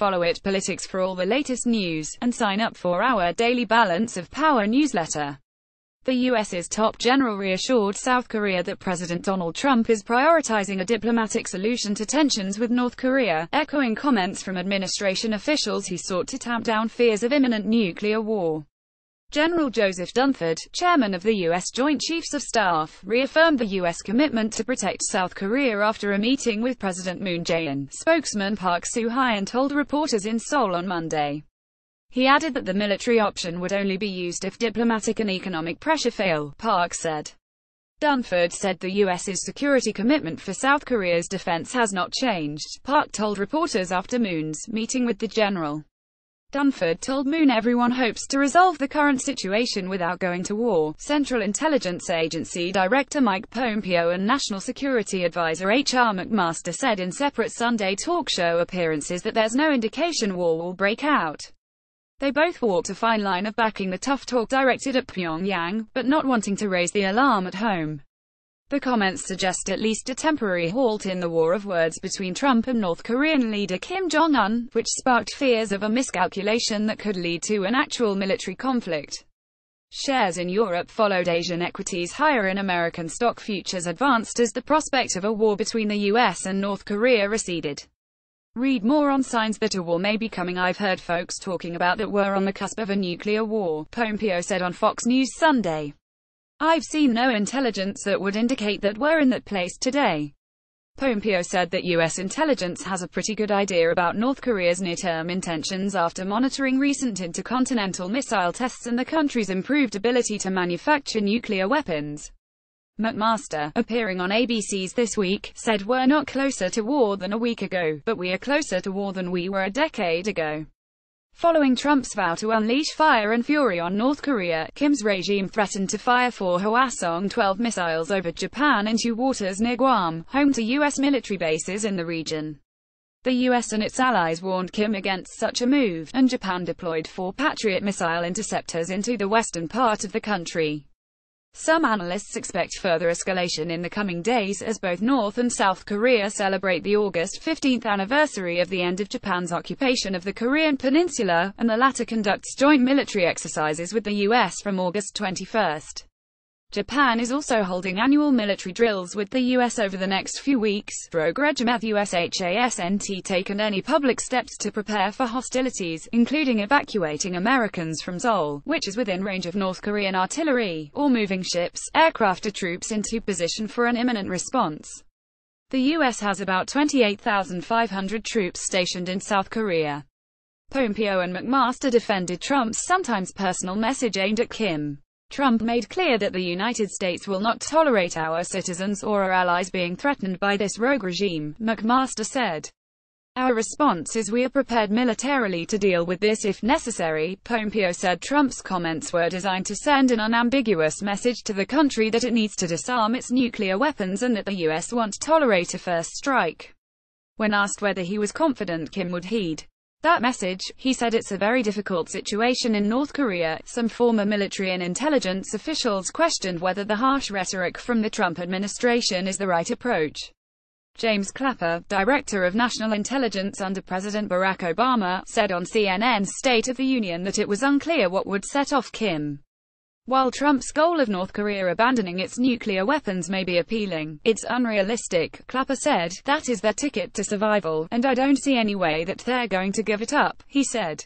follow it politics for all the latest news, and sign up for our daily Balance of Power newsletter. The U.S.'s top general reassured South Korea that President Donald Trump is prioritizing a diplomatic solution to tensions with North Korea, echoing comments from administration officials who sought to tamp down fears of imminent nuclear war. General Joseph Dunford, chairman of the U.S. Joint Chiefs of Staff, reaffirmed the U.S. commitment to protect South Korea after a meeting with President Moon Jae-in. Spokesman Park Soo-hyun told reporters in Seoul on Monday. He added that the military option would only be used if diplomatic and economic pressure fail, Park said. Dunford said the U.S.'s security commitment for South Korea's defense has not changed, Park told reporters after Moon's meeting with the general. Dunford told Moon everyone hopes to resolve the current situation without going to war. Central Intelligence Agency Director Mike Pompeo and National Security Advisor H.R. McMaster said in separate Sunday talk show appearances that there's no indication war will break out. They both walked a fine line of backing the tough talk directed at Pyongyang, but not wanting to raise the alarm at home. The comments suggest at least a temporary halt in the war of words between Trump and North Korean leader Kim Jong-un, which sparked fears of a miscalculation that could lead to an actual military conflict. Shares in Europe followed Asian equities higher and American stock futures advanced as the prospect of a war between the US and North Korea receded. Read more on signs that a war may be coming. I've heard folks talking about that we're on the cusp of a nuclear war, Pompeo said on Fox News Sunday. I've seen no intelligence that would indicate that we're in that place today. Pompeo said that U.S. intelligence has a pretty good idea about North Korea's near-term intentions after monitoring recent intercontinental missile tests and the country's improved ability to manufacture nuclear weapons. McMaster, appearing on ABC's This Week, said we're not closer to war than a week ago, but we are closer to war than we were a decade ago. Following Trump's vow to unleash fire and fury on North Korea, Kim's regime threatened to fire 4 Hwasong-12 missiles over Japan into waters near Guam, home to U.S. military bases in the region. The U.S. and its allies warned Kim against such a move, and Japan deployed 4 Patriot missile interceptors into the western part of the country. Some analysts expect further escalation in the coming days as both North and South Korea celebrate the August 15th anniversary of the end of Japan's occupation of the Korean peninsula, and the latter conducts joint military exercises with the U.S. from August 21st. Japan is also holding annual military drills with the U.S. over the next few weeks. Rogue Regiment USHASNT taken any public steps to prepare for hostilities, including evacuating Americans from Seoul, which is within range of North Korean artillery, or moving ships, aircraft or troops into position for an imminent response. The U.S. has about 28,500 troops stationed in South Korea. Pompeo and McMaster defended Trump's sometimes personal message aimed at Kim. Trump made clear that the United States will not tolerate our citizens or our allies being threatened by this rogue regime, McMaster said. Our response is we are prepared militarily to deal with this if necessary. Pompeo said Trump's comments were designed to send an unambiguous message to the country that it needs to disarm its nuclear weapons and that the U.S. won't tolerate a first strike. When asked whether he was confident Kim would heed that message, he said it's a very difficult situation in North Korea. Some former military and intelligence officials questioned whether the harsh rhetoric from the Trump administration is the right approach. James Clapper, director of national intelligence under President Barack Obama, said on CNN's State of the Union that it was unclear what would set off Kim. While Trump's goal of North Korea abandoning its nuclear weapons may be appealing, it's unrealistic, Clapper said. That is their ticket to survival, and I don't see any way that they're going to give it up, he said.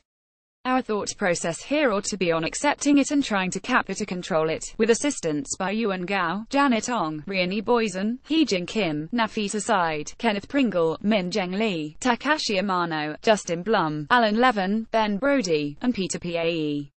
Our thought process here ought to be on accepting it and trying to cap it or control it, with assistance by Yuan Gao, Janet Ong, Riani Boyson, Hee-jin Kim, Nafisa Said, Kenneth Pringle, Min Jeng Lee, Takashi Amano, Justin Blum, Alan Levin, Ben Brody, and Peter Pae.